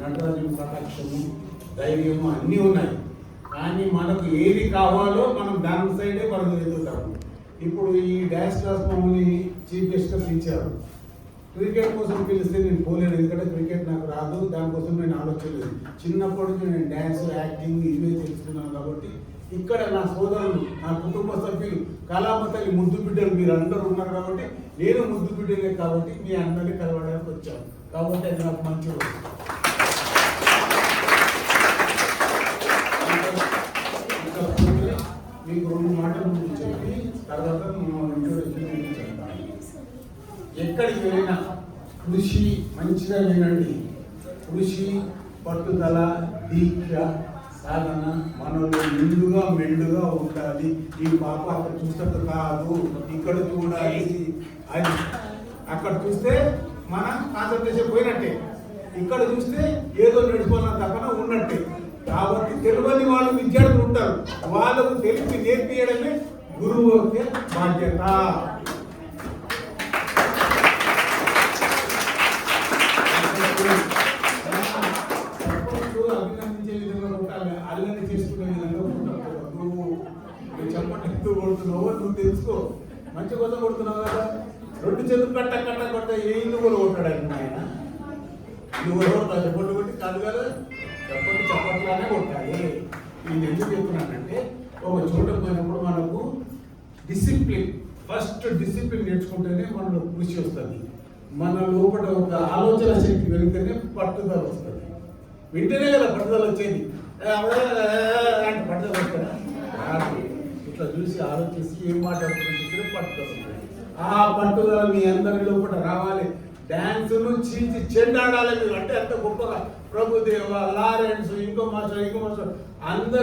నటరాజు కటాక్షము, ధైర్యము అన్నీ ఉన్నాయి. కానీ మనకు ఏది కావాలో మనం దాని సైడే మనం ఎదుగుతాము. ఇప్పుడు ఈ డ్యాన్స్ క్లాస్ మమ్మల్ని చీఫ్ గెస్ట్గా పిలిచారు. క్రికెట్ కోసం పిలిస్తే నేను పోలేను, ఎందుకంటే క్రికెట్ నాకు రాదు. దానికోసం నేను ఆలోచించలేదు. చిన్నప్పటి నుంచి నేను డ్యాన్స్, యాక్టింగ్ ఇవే తెలుసుకున్నాను. కాబట్టి ఇక్కడ నా సోదరులు, నా కుటుంబ సభ్యులు, కళామ తల్లి ముద్దు బిడ్డలు మీరు అందరూ ఉన్నారు. కాబట్టి నేను ముద్దు బిడ్డలే కాబట్టి మీ అందరినీ కలవడానికి వచ్చాను. కాబట్టి అది నాకు మంచి రోజు. మీకు 2 మాటలు చెప్పి తర్వాత ఇంట్రొడక్షన్ చెప్తాను. ఎక్కడికి వెళ్ళినా కృషి మంచిగా వినండి. కృషి, పట్టుదల, దీక్ష, సాధన మనలో నిండుగా మెండుగా ఉండాలి. ఈ పాప అక్కడ చూస్తే కాదు, ఇక్కడ చూడాలి. అది అక్కడ చూస్తే మనం కాన్సన్ట్రేషన్ పోయినట్టే, ఇక్కడ చూస్తే ఏదో నడిపోయిన తప్పన ఉన్నట్టే. కాబట్టి తెలియని వాళ్ళు విద్యార్థులు ఉంటారు, వాళ్ళకు తెలిసి నేర్పించడమే గురువు యొక్క బాధ్యత. అభినందించే విధంగా ఉండాలి, అల్లరి చేసుకునే విధంగా ఉంటారు. నువ్వు చెప్పండి, ఎందుకు కొడుతున్నావో నువ్వు తెలుసుకో. మంచి కోసం కొడుతున్నావు కదా, 2 చేతులు కట్ట కట్ట కొట్ట ఏ ఇల్లు కూడా కొట్టాడు ఆయన. నువ్వు కొడతావు చెప్పండి కొట్టి కాదు కదా, చెప్పండి చెప్పట్లానే కొట్టాలి. నేను ఎందుకు చెప్తున్నానంటే, ఒక చోట పోయినప్పుడు మనకు డిసిప్లిన్, ఫస్ట్ డిసిప్లిన్ నేర్చుకుంటేనే మనలో కృషి వస్తుంది. మన లోపల ఒక ఆలోచన శక్తి వెళితేనే పట్టుదల వస్తుంది. వింటేనే కదా పట్టుదల వచ్చేది. అంటే పట్టుదల వస్తుందా? ఇట్లా చూసి ఆలోచించి ఏం మాట్లాడుతున్నా పట్టుదల వస్తుంది. ఆ పట్టుదల మీ అందరి లోపల రావాలి. డ్యాన్సులు చీచి చెండాడాలి మీరు అంటే అంత గొప్పగా ప్రభుదేవ, లారెన్స్, ఇంకో మాస్టర్ అందరు